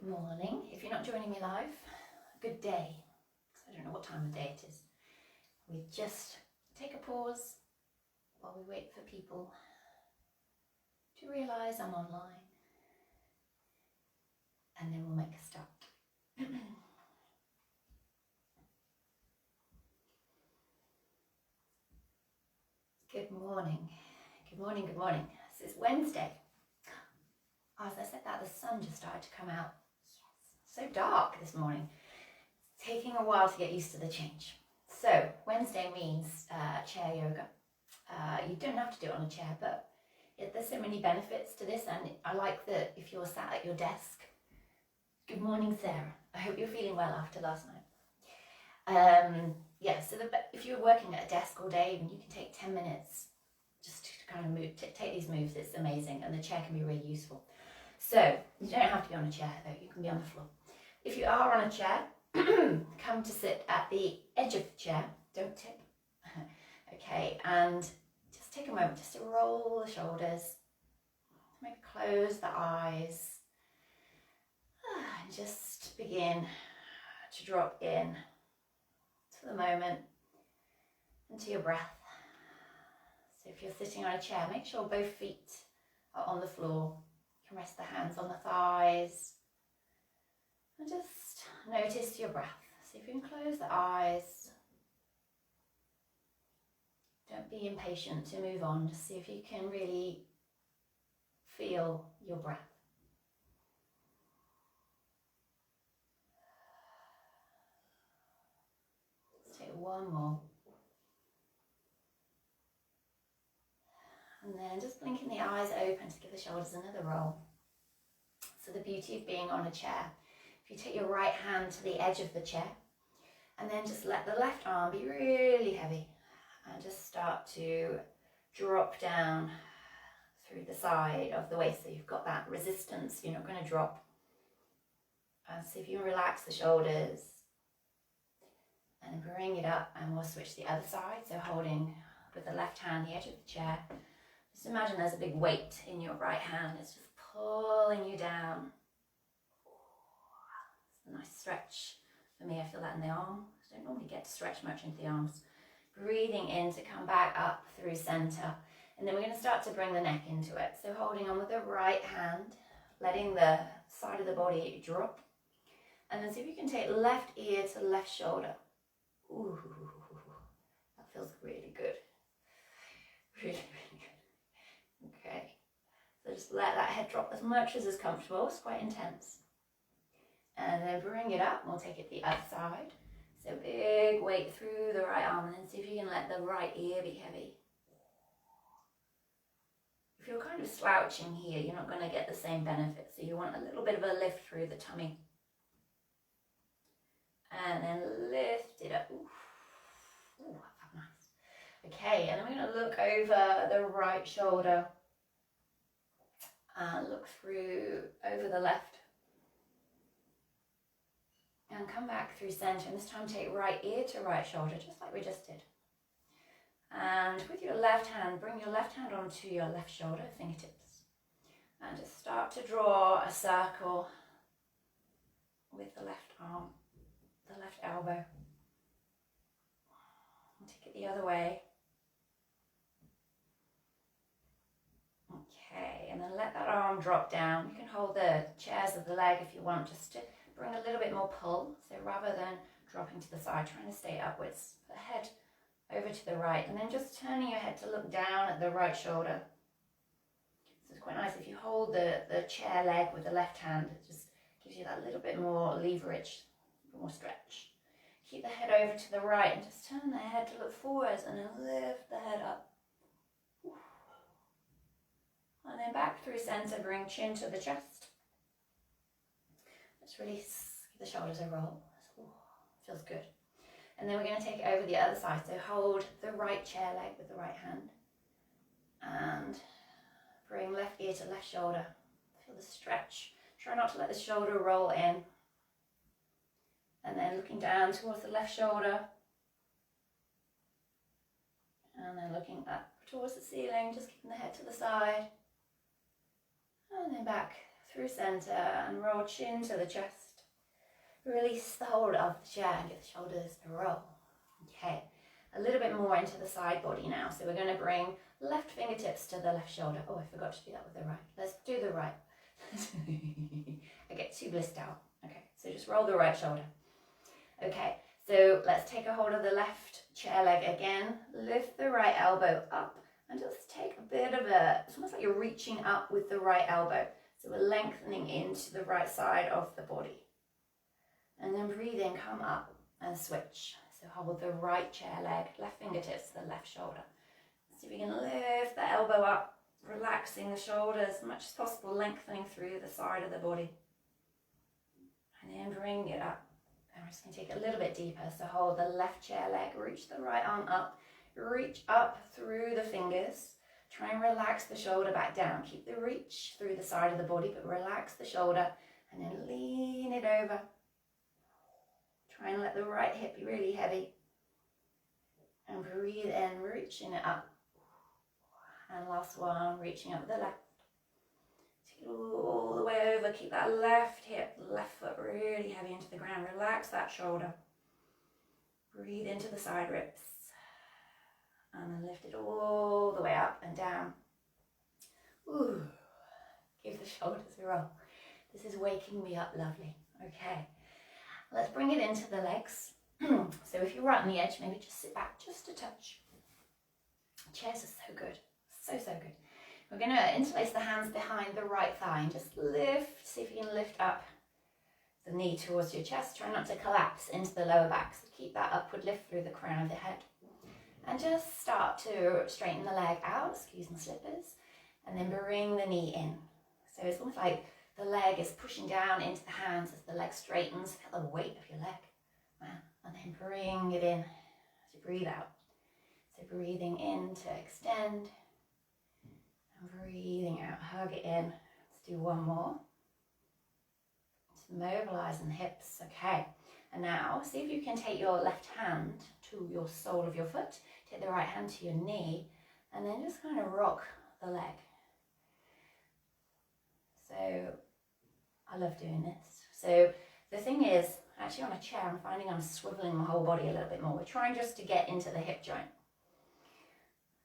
morning. If you're not joining me live, good day. I don't know what time of day it is. We just take a pause while we wait for people to realise I'm online, and then we'll make a start. Good morning. Good morning, good morning. This is Wednesday. As I said that, the sun just started to come out. Yes. So dark this morning. It's taking a while to get used to the change. So Wednesday means chair yoga. You don't have to do it on a chair, but there's so many benefits to this, and I like that if you're sat at your desk. Good morning, Sarah. I hope you're feeling well after last night. So if you're working at a desk all day, you can take 10 minutes just to kind of take these moves. It's amazing, and the chair can be really useful. So you don't have to be on a chair though, you can be on the floor. If you are on a chair, come to sit at the edge of the chair, don't tip. Okay, and just take a moment just to roll the shoulders, maybe close the eyes, and just begin to drop in to the moment and to your breath. So if you're sitting on a chair, make sure both feet are on the floor. You can rest the hands on the thighs and just notice your breath. See if you can close the eyes. Don't be impatient to move on. Just see if you can really feel your breath. Let's take one more. And then just blinking the eyes open to give the shoulders another roll. So the beauty of being on a chair, if you take your right hand to the edge of the chair, and then just let the left arm be really heavy, and just start to drop down through the side of the waist, so you've got that resistance, you're not going to drop. And see if you relax the shoulders, and then bring it up, and we'll switch the other side. So holding with the left hand the edge of the chair, just imagine there's a big weight in your right hand, it's just pulling you down. It's a nice stretch. For me, I feel that in the arm. I don't normally get to stretch much into the arms. Breathing in to come back up through center. And then we're going to start to bring the neck into it. So holding on with the right hand, letting the side of the body drop. And then see if you can take left ear to left shoulder. Ooh, that feels really good. Really, really good. Okay. So just let that head drop as much as is comfortable. It's quite intense. And then bring it up, and we'll take it the other side. So big weight through the right arm, and then see if you can let the right ear be heavy. If you're kind of slouching here, you're not going to get the same benefit. So you want a little bit of a lift through the tummy. And then lift it up. Ooh, that felt nice. Okay, and then we're going to look over the right shoulder. And look through over the left. And come back through center, and this time take right ear to right shoulder, just like we just did. And with your left hand, bring your left hand onto your left shoulder, fingertips. And just start to draw a circle with the left arm, the left elbow. And take it the other way. Okay, and then let that arm drop down. You can hold the chairs of the leg if you want, just to bring a little bit more pull. So rather than dropping to the side, trying to stay upwards, the head over to the right, and then just turning your head to look down at the right shoulder. So it's quite nice if you hold the chair leg with the left hand. It just gives you that little bit more leverage, a bit more stretch. Keep the head over to the right, and just turn the head to look forwards, and then lift the head up. And then back through center, bring chin to the chest. Let's release, give the shoulders a roll. Ooh, feels good. And then we're going to take it over the other side. So hold the right chair leg with the right hand. And bring left ear to left shoulder. Feel the stretch. Try not to let the shoulder roll in. And then looking down towards the left shoulder. And then looking up towards the ceiling, just keeping the head to the side. And then back through center and roll chin to the chest. Release the hold of the chair and get the shoulders to roll. Okay, a little bit more into the side body now. So we're going to bring left fingertips to the left shoulder. Oh, I forgot to do that with the right. Let's do the right. I get too blissed out. Okay, so just roll the right shoulder. Okay, so let's take a hold of the left chair leg again. Lift the right elbow up and just take a bit of it's almost like you're reaching up with the right elbow. So we're lengthening into the right side of the body. And then breathe in, come up and switch. So hold the right chair leg, left fingertips to the left shoulder. See if you can lift the elbow up, relaxing the shoulders as much as possible, lengthening through the side of the body. And then bring it up. And we're just going to take it a little bit deeper. So hold the left chair leg, reach the right arm up, reach up through the fingers. Try and relax the shoulder back down. Keep the reach through the side of the body, but relax the shoulder and then lean it over. Try and let the right hip be really heavy. And breathe in, reaching it up. And last one, reaching up the left. Take it all the way over. Keep that left hip, left foot really heavy into the ground. Relax that shoulder. Breathe into the side ribs. And then lift it all the way up and down. Ooh. Give the shoulders a roll. This is waking me up lovely. Okay. Let's bring it into the legs. So if you're right on the edge, maybe just sit back just a touch. Chairs are so good. So good. We're going to interlace the hands behind the right thigh and just lift. See if you can lift up the knee towards your chest. Try not to collapse into the lower back. So keep that upward lift through the crown of the head. And just start to straighten the leg out, excuse my slippers, and then bring the knee in. So it's almost like the leg is pushing down into the hands as the leg straightens. Feel the weight of your leg. Wow. And then bring it in as you breathe out. So breathing in to extend. And breathing out, hug it in. Let's do one more. Just mobilizing the hips. Okay. And now see if you can take your left hand to your sole of your foot. Take the right hand to your knee. And then just kind of rock the leg. So I love doing this. So the thing is, actually on a chair, I'm finding I'm swiveling my whole body a little bit more. We're trying just to get into the hip joint.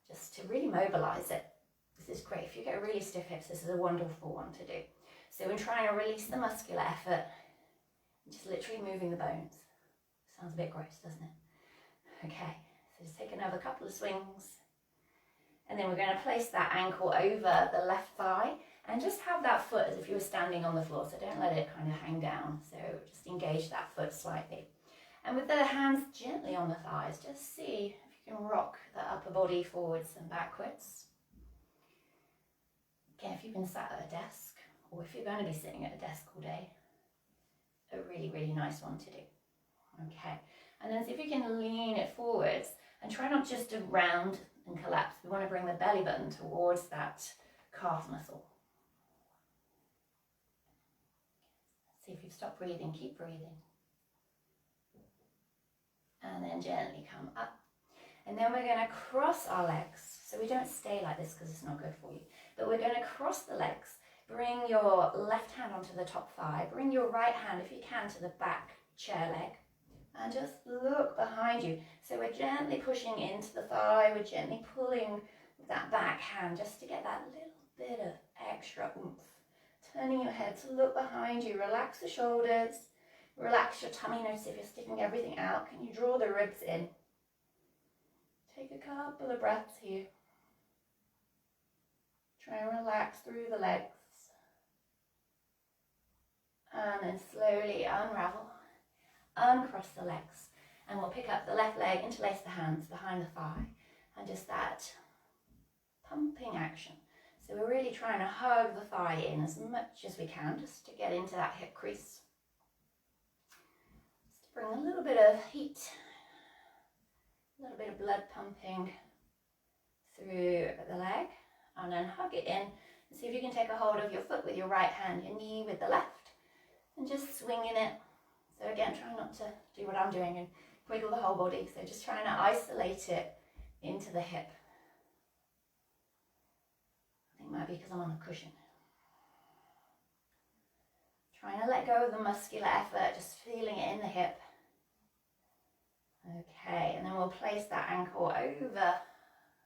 Just to really mobilize it. This is great. If you get really stiff hips, this is a wonderful one to do. So we're trying to release the muscular effort. Just literally moving the bones. Sounds a bit gross, doesn't it? Okay, so just take another couple of swings. And then we're going to place that ankle over the left thigh. And just have that foot as if you were standing on the floor. So don't let it kind of hang down. So just engage that foot slightly. And with the hands gently on the thighs, just see if you can rock the upper body forwards and backwards. Again, if you've been sat at a desk, or if you're going to be sitting at a desk all day, a really, really nice one to do. Okay. And then see if you can lean it forwards and try not just to round and collapse. We want to bring the belly button towards that calf muscle. See if you've stopped breathing, keep breathing. And then gently come up. And then we're going to cross our legs. So we don't stay like this because it's not good for you. But we're going to cross the legs. Bring your left hand onto the top thigh. Bring your right hand, if you can, to the back chair leg. And just look behind you. So we're gently pushing into the thigh. We're gently pulling with that back hand just to get that little bit of extra oomph. Turning your head to look behind you. Relax the shoulders. Relax your tummy. Notice if you're sticking everything out. Can you draw the ribs in? Take a couple of breaths here. Try and relax through the legs. And then slowly unravel. Uncross the legs. And we'll pick up the left leg, interlace the hands behind the thigh. And just that pumping action. So we're really trying to hug the thigh in as much as we can, just to get into that hip crease. Just to bring a little bit of heat, a little bit of blood pumping through the leg, and then hug it in. And see if you can take a hold of your foot with your right hand, your knee with the left, and just swinging it. So again, try not to do what I'm doing and wiggle the whole body. So just trying to isolate it into the hip. Might be because I'm on a cushion. Trying to let go of the muscular effort, just feeling it in the hip. Okay, and then we'll place that ankle over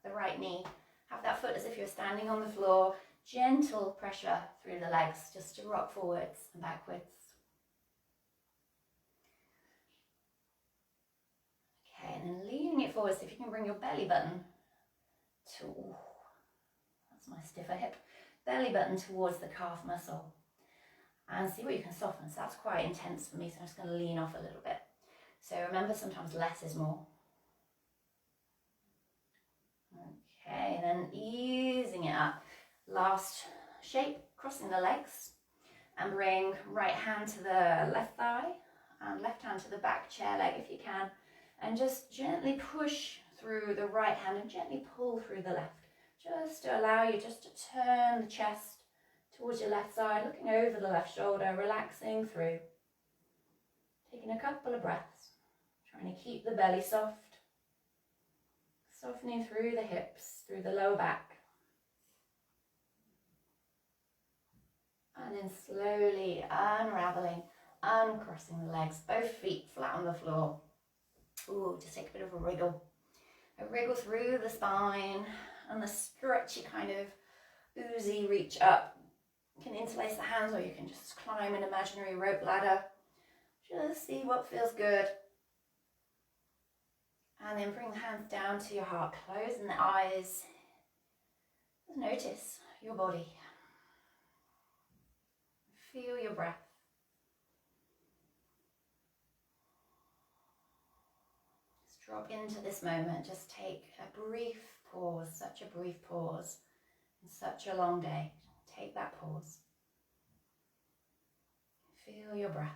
the right knee. Have that foot as if you're standing on the floor. Gentle pressure through the legs just to rock forwards and backwards. Okay, and then leaning it forward, so if you can bring your belly button to, that's my stiffer hip, belly button towards the calf muscle. And see what you can soften. So that's quite intense for me, so I'm just going to lean off a little bit. So remember, sometimes less is more. Okay, and then easing it up. Last shape, crossing the legs, and bring right hand to the left thigh and left hand to the back chair leg if you can, and just gently push through the right hand and gently pull through the left, just to allow you just to turn the chest towards your left side, looking over the left shoulder, relaxing through. Taking a couple of breaths, trying to keep the belly soft, softening through the hips, through the lower back. And then slowly unraveling, uncrossing the legs, both feet flat on the floor. Ooh, just take a bit of a wriggle. A wriggle through the spine and the stretchy kind of oozy reach up. You can interlace the hands, or you can just climb an imaginary rope ladder. Just see what feels good. And then bring the hands down to your heart, closing the eyes. Just notice your body. Feel your breath. Just drop into this moment. Just take a brief pause, such a brief pause in such a long day. Take that pause. Feel your breath.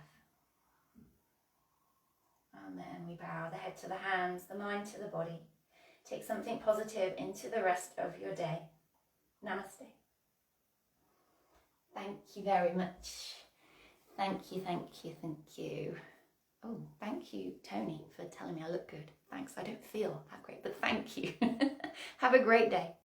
And then we bow the head to the hands, the mind to the body. Take something positive into the rest of your day. Namaste. Thank you very much. Thank you, thank you, thank you. Oh, thank you, Tony, for telling me I look good. Thanks, I don't feel that great, but thank you. Have a great day.